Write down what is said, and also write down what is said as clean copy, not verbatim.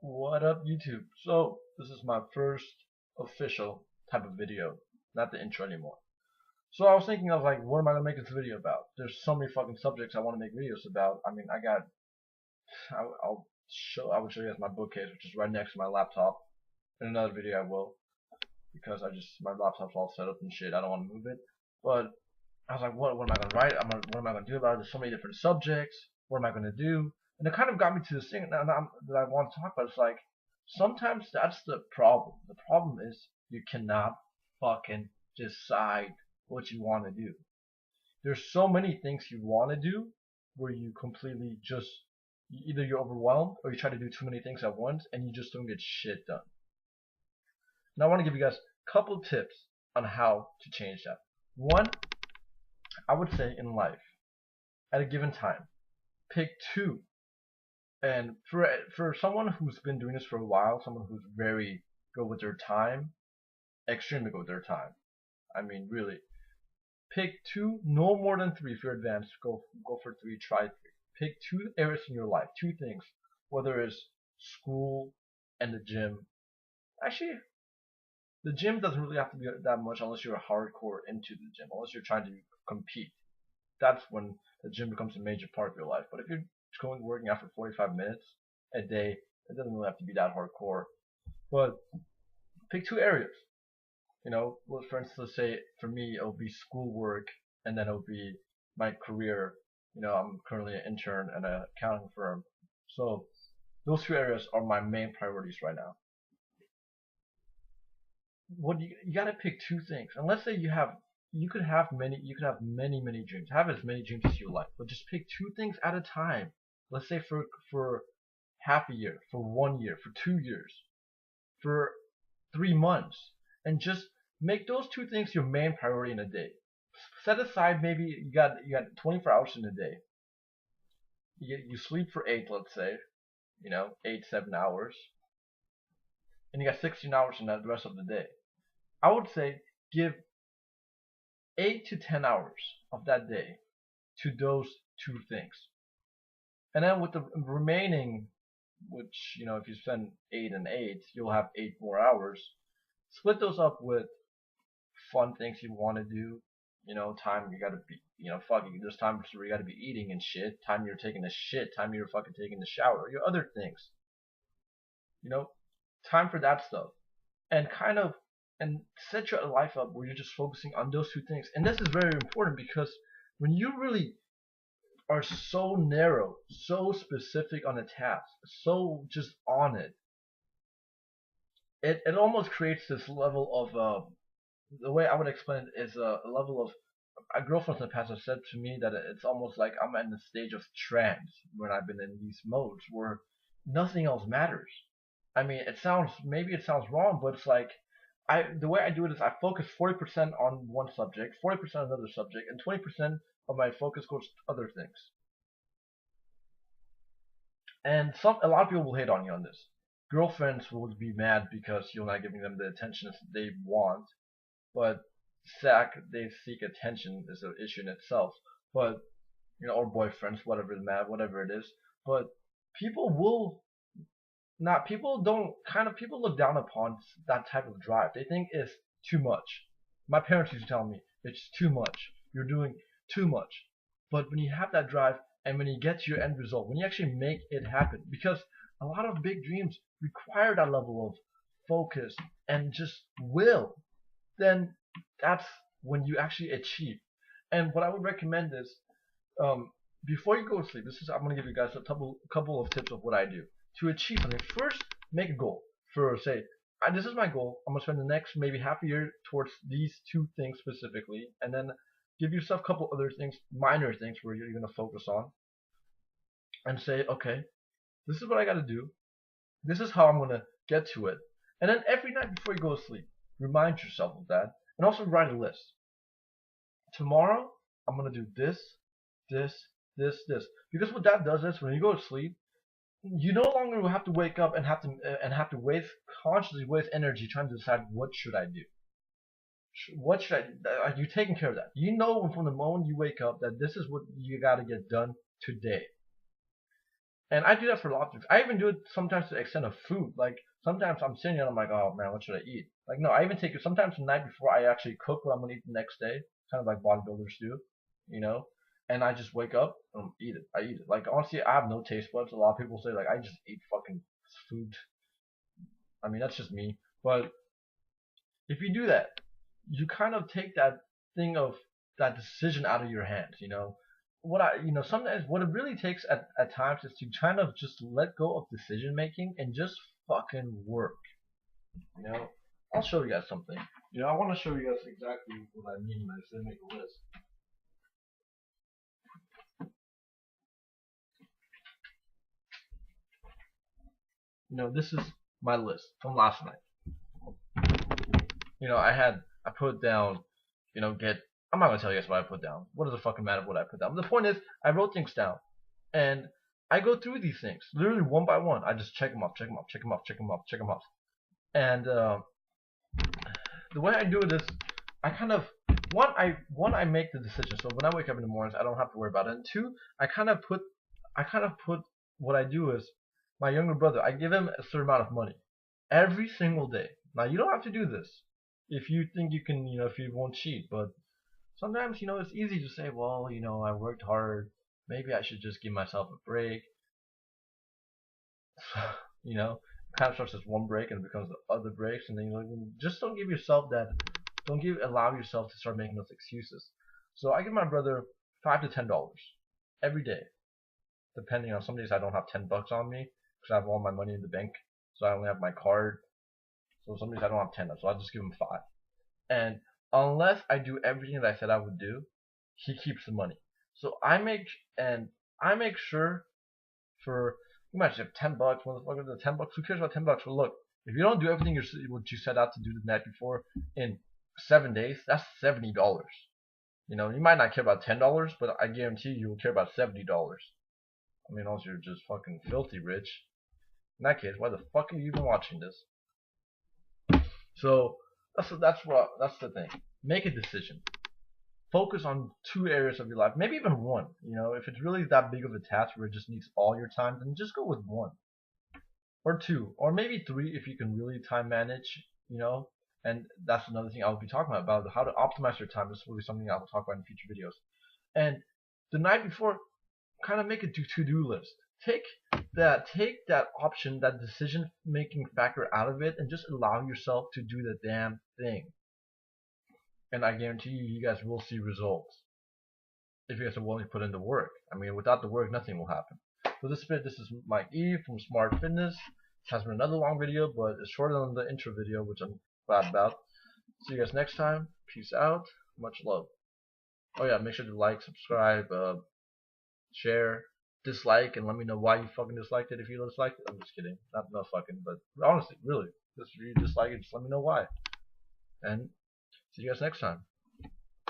What up, YouTube? So, this is my first official type of video, not the intro anymore. So I was thinking of like, what am I gonna make this video about? There's so many fucking subjects I want to make videos about. I mean, I will show you guys my bookcase, which is right next to my laptop. In another video I will, because my laptop's all set up and shit. I don't want to move it. But I was like, what am I gonna write? What am I gonna do about it? There's so many different subjects. What am I gonna do? And it kind of got me to this thing that I want to talk about. It's like sometimes that's the problem. The problem is you cannot fucking decide what you want to do. There's so many things you want to do where you completely just either you're overwhelmed or you try to do too many things at once and you just don't get shit done. Now I want to give you guys a couple tips on how to change that. One, I would say in life, at a given time, pick two. And for someone who's been doing this for a while, someone who's very good with their time, extremely good with their time. I mean, really, pick two, no more than three. If you're advanced, go for three. Try three. Pick two areas in your life, two things, whether it's school and the gym. Actually, the gym doesn't really have to be that much unless you're hardcore into the gym, unless you're trying to compete. That's when the gym becomes a major part of your life. But if you're going working out for 45 minutes a day, it doesn't really have to be that hardcore. But pick two areas. You know, well, for instance, let's say for me it'll be schoolwork, and then it'll be my career. You know, I'm currently an intern at an accounting firm, so those two areas are my main priorities right now. What you gotta pick two things. And let's say you could have many dreams. Have as many dreams as you like, but just pick two things at a time. Let's say for half a year, for 1 year, for 2 years, for 3 months, and just make those two things your main priority in a day. Set aside maybe you got 24 hours in a day. You sleep for 8, let's say, 8 7 hours, and you got 16 hours in the rest of the day. I would say give 8 to 10 hours of that day to those two things. And then with the remaining, which, if you spend 8 and 8, you'll have 8 more hours. Split those up with fun things you want to do. Time you gotta be, there's times where you gotta be eating and shit. Time you're taking a shit. Time you're fucking taking a shower. Your other things. Time for that stuff. And set your life up where you're just focusing on those two things. And this is very important because when you really are so narrow, so specific on a task, so just on it, it almost creates this level of the way I would explain it is a level of girlfriends in the past have said to me that it's almost like I'm in the stage of trance when I've been in these modes where nothing else matters. I mean, maybe it sounds wrong, but it's like the way I do it is I focus 40% on one subject, 40% on another subject, and 20% of my focus goes to other things. And a lot of people will hate on you on this. Girlfriends will be mad because you're not giving them the attention they want, but they seek attention is an issue in itself. But or boyfriends, whatever it is. But people people look down upon that type of drive. They think it's too much. My parents used to tell me it's too much. You're doing too much. But when you have that drive and when you get to your end result, when you actually make it happen, because a lot of big dreams require that level of focus and just will, then that's when you actually achieve. And what I would recommend is before you go to sleep, I'm going to give you guys a couple of tips of what I do to achieve something. First, make a goal. Say, this is my goal. I'm going to spend the next maybe half a year towards these two things specifically, and then give yourself a couple other things, minor things where you're going to focus on, and say, okay, this is what I got to do. This is how I'm going to get to it. And then every night before you go to sleep, remind yourself of that, and also write a list. Tomorrow, I'm going to do this, this, this. Because what that does is when you go to sleep, you no longer will have to wake up and have to consciously waste energy trying to decide what should I do. What should I do? Are you taking care of that? You know from the moment you wake up that this is what you got to get done today. And I do that for a lot of things. I even do it sometimes to the extent of food. Like sometimes I'm sitting here and I'm like, oh man, what should I eat? Like no, I even take it sometimes the night before I actually cook what I'm gonna eat the next day, kind of like bodybuilders do, you know. And I just wake up and eat it. I eat it. Like honestly, I have no taste buds. A lot of people say like I just eat fucking food. I mean that's just me. But if you do that, you kind of take that thing of that decision out of your hands, you know. Sometimes what it really takes at times is to kind of just let go of decision making and just fucking work, you know. I'll show you guys something. You know, I want to show you guys exactly what I mean when I say make a list. You know, this is my list from last night. You know, I put down, you know, I'm not gonna tell you guys what I put down. What does it fucking matter what I put down? But the point is, I wrote things down, and I go through these things literally one by one. I just check them off, check them off, check them off, check them off, check them off. And the way I do it is, I kind of I make the decision. So when I wake up in the mornings, I don't have to worry about it. And two, I kind of put what I do is my younger brother. I give him a certain amount of money every single day. Now you don't have to do this if you think you can, you know, if you won't cheat. But sometimes, you know, it's easy to say, well, you know, I worked hard. Maybe I should just give myself a break. You know, it kind of starts as one break and it becomes the other breaks, and then you know, just don't give yourself that. Allow yourself to start making those excuses. So I give my brother $5 to $10 every day, depending on some days I don't have $10 on me because I have all my money in the bank, so I only have my card. So some days I don't have 10, so I'll just give him 5. And unless I do everything that I said I would do, he keeps the money. So I make sure for you might have $10, motherfucker. The $10, who cares about $10? Well, look, if you don't do everything what you set out to do the night before in 7 days, that's $70. You know, you might not care about $10, but I guarantee you will care about $70. I mean, also you're just fucking filthy rich. In that case, why the fuck are you even watching this? So that's the thing. Make a decision. Focus on 2 areas of your life, maybe even 1. You know, if it's really that big of a task where it just needs all your time, then just go with 1 or 2 or maybe 3 if you can really time manage. You know, and that's another thing I'll be talking about how to optimize your time. This will be something I will talk about in future videos. And the night before, kind of make a to-do list. Take that option, that decision making factor out of it, and just allow yourself to do the damn thing. And I guarantee you guys will see results if you guys are willing to put in the work. I mean, without the work, nothing will happen. So this is Mike E from Smart Fitness. It has been another long video, but it's shorter than the intro video, which I'm glad about. See you guys next time. Peace out. Much love. Oh yeah, make sure to like, subscribe, share, dislike, and let me know why you fucking disliked it if you disliked it. I'm just kidding. Not fucking, but honestly, really. Just if you dislike it, just let me know why. And see you guys next time.